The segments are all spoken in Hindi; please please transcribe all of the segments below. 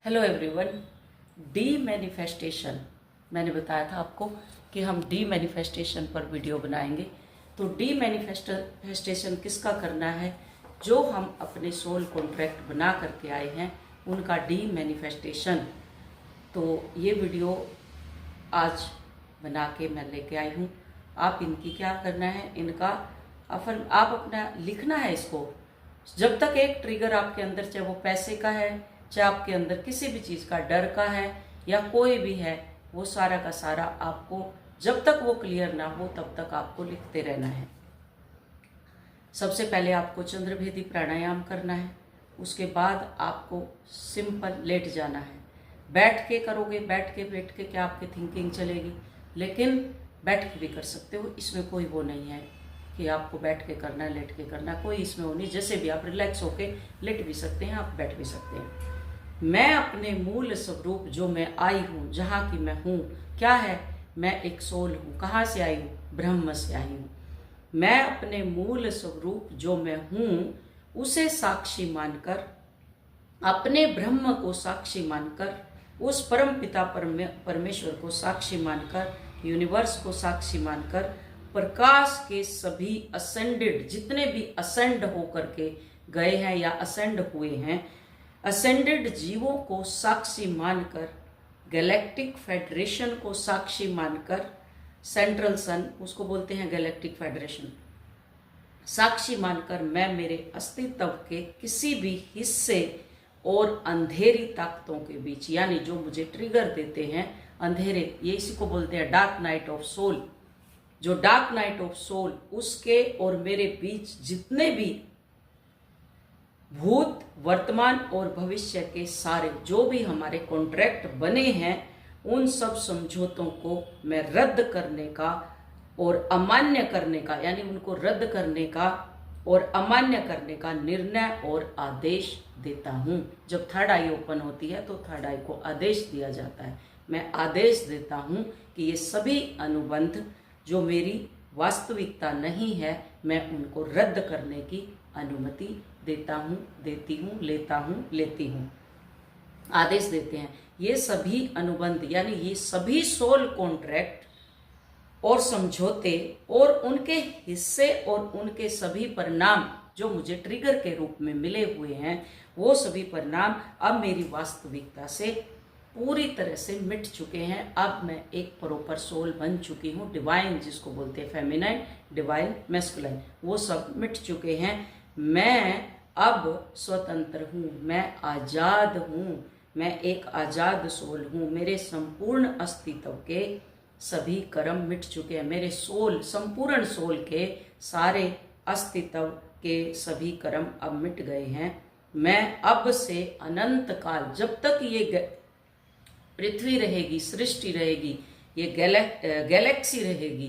Hello everyone. डी मैनिफेस्टेशन, मैंने बताया था आपको कि हम डी मैनिफेस्टेशन पर वीडियो बनाएंगे। तो डी मैनिफेस्टेशन किसका करना है? जो हम अपने सोल कॉन्ट्रैक्ट बना करके आए हैं उनका डी मैनिफेस्टेशन। तो ये वीडियो आज बना के मैं लेके आई हूँ। आप इनकी क्या करना है, इनका आप अपना लिखना है इसको। जब तक एक ट्रिगर आपके अंदर, चाहे वो पैसे का है, चाहे आपके अंदर किसी भी चीज़ का डर का है या कोई भी है, वो सारा का सारा आपको जब तक वो क्लियर ना हो तब तक आपको लिखते रहना है। सबसे पहले आपको चंद्रभेदी प्राणायाम करना है। उसके बाद आपको सिंपल लेट जाना है। बैठ के करोगे, बैठ के क्या आपकी थिंकिंग चलेगी, लेकिन बैठ के भी कर सकते हो। इसमें कोई वो नहीं है कि आपको बैठ के करना है, लेट के करना, कोई इसमें वो नहीं। जैसे भी आप रिलैक्स होके लेट भी सकते हैं, आप बैठ भी सकते हैं। मैं अपने मूल स्वरूप जो मैं आई हूँ, जहाँ की मैं हूँ, क्या है, मैं एक सोल हूँ। कहाँ से आई हूँ? ब्रह्म से आई हूँ। मैं अपने मूल स्वरूप जो मैं हूँ उसे साक्षी मानकर, अपने ब्रह्म को साक्षी मानकर, उस परम पिता परमेश्वर को साक्षी मानकर, यूनिवर्स को साक्षी मानकर, प्रकाश के सभी असेंडेड, जितने भी असेंड होकर के गए हैं या असेंड हुए हैं, असेंडेड जीवों को साक्षी मानकर, गैलेक्टिक फेडरेशन को साक्षी मानकर, सेंट्रल सन उसको बोलते हैं गैलेक्टिक फेडरेशन, साक्षी मानकर मैं मेरे अस्तित्व के किसी भी हिस्से और अंधेरी ताकतों के बीच, यानी जो मुझे ट्रिगर देते हैं अंधेरे, ये इसी को बोलते हैं डार्क नाइट ऑफ सोल, जो डार्क नाइट ऑफ सोल, उसके और मेरे बीच जितने भी भूत, वर्तमान और भविष्य के सारे जो भी हमारे कॉन्ट्रैक्ट बने हैं, उन सब समझौतों को मैं रद्द करने का और अमान्य करने का, यानी उनको रद्द करने का और अमान्य करने का निर्णय और आदेश देता हूँ। जब थर्ड आई ओपन होती है तो थर्ड आई को आदेश दिया जाता है। मैं आदेश देता हूँ कि ये सभी अनुबंध जो मेरी वास्तविकता नहीं है, मैं उनको रद्द करने की अनुमति देता हूँ, देती हूँ, लेता हूँ, लेती हूँ। आदेश देते हैं। ये सभी अनुबंध, यानी ये सभी सोल कॉन्ट्रैक्ट और समझौते और उनके हिस्से और उनके सभी परिणाम जो मुझे ट्रिगर के रूप में मिले हुए हैं, वो सभी परिणाम अब मेरी वास्तविकता से पूरी तरह से मिट चुके हैं। अब मैं एक प्रॉपर सोल बन चुकी हूँ। डिवाइन जिसको बोलते हैं फेमिनाइन, डिवाइन, मैस्कुलाइन, वो सब मिट चुके हैं। मैं अब स्वतंत्र हूँ, मैं आज़ाद हूँ, मैं एक आज़ाद सोल हूँ। मेरे संपूर्ण अस्तित्व के सभी कर्म मिट चुके हैं। मेरे सोल, संपूर्ण सोल के सारे अस्तित्व के सभी कर्म अब मिट गए हैं। मैं अब से अनंत काल, जब तक ये पृथ्वी रहेगी, सृष्टि रहेगी, ये गैलेक्सी रहेगी,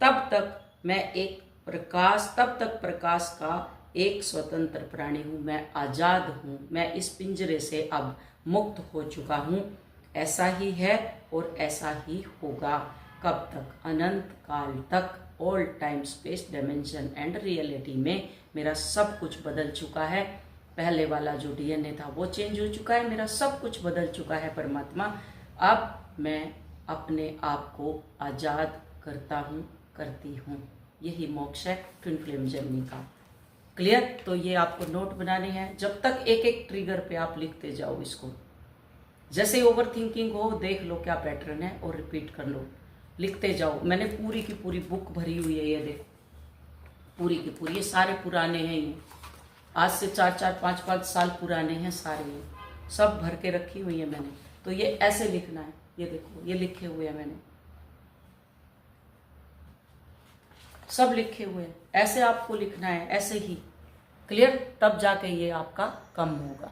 तब तक मैं एक प्रकाश, तब तक प्रकाश का एक स्वतंत्र प्राणी हूँ। मैं आज़ाद हूँ। मैं इस पिंजरे से अब मुक्त हो चुका हूँ। ऐसा ही है और ऐसा ही होगा। कब तक? अनंत काल तक। All time, space, dimension and reality में मेरा सब कुछ बदल चुका है। पहले वाला जो डीएनए था वो चेंज हो चुका है। मेरा सब कुछ बदल चुका है परमात्मा। अब मैं अपने आप को आज़ाद करता हूँ, करती हूँ। यही मोक्ष है ट्विन फ्लेम जर्नी का। क्लियर? तो ये आपको नोट बनाने हैं। जब तक एक एक ट्रिगर पे आप लिखते जाओ इसको, जैसे ओवर थिंकिंग हो, देख लो क्या पैटर्न है और रिपीट कर लो, लिखते जाओ। मैंने पूरी की पूरी बुक भरी हुई है, ये देखो, पूरी की पूरी। ये सारे पुराने हैं, ये आज से 4-4, 5-5 साल पुराने हैं सारे, ये सब भर के रखी हुई है मैंने। तो ये ऐसे लिखना है। ये देखो, ये लिखे हुए हैं मैंने, सब लिखे हुए हैं। ऐसे आपको लिखना है, ऐसे ही। क्लियर? तब जाके ये आपका कम होगा।